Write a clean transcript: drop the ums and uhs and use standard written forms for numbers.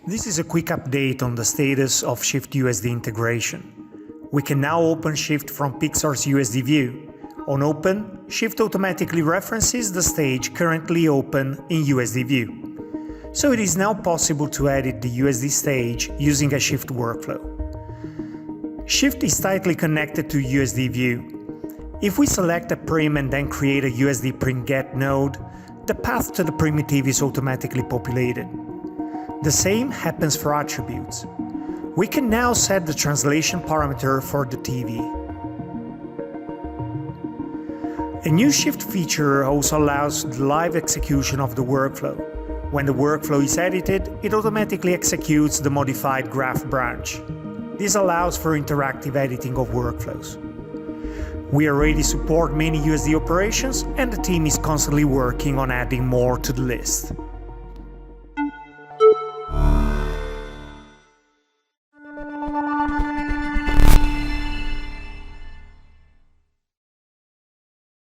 This is a quick update on the status of Shift USD integration. We can now open Shift from Pixar's USD view. On Open, Shift automatically references the stage currently open in USD view. So it is now possible to edit the USD stage using a Shift workflow. Shift is tightly connected to USD view. If we select a prim and then create a USD prim get node, the path to the primitive is automatically populated. The same happens for attributes. We can now set the translation parameter for the TV. A new Shift feature also allows the live execution of the workflow. When the workflow is edited, it automatically executes the modified graph branch. This allows for interactive editing of workflows. We already support many USD operations, and the team is constantly working on adding more to the list.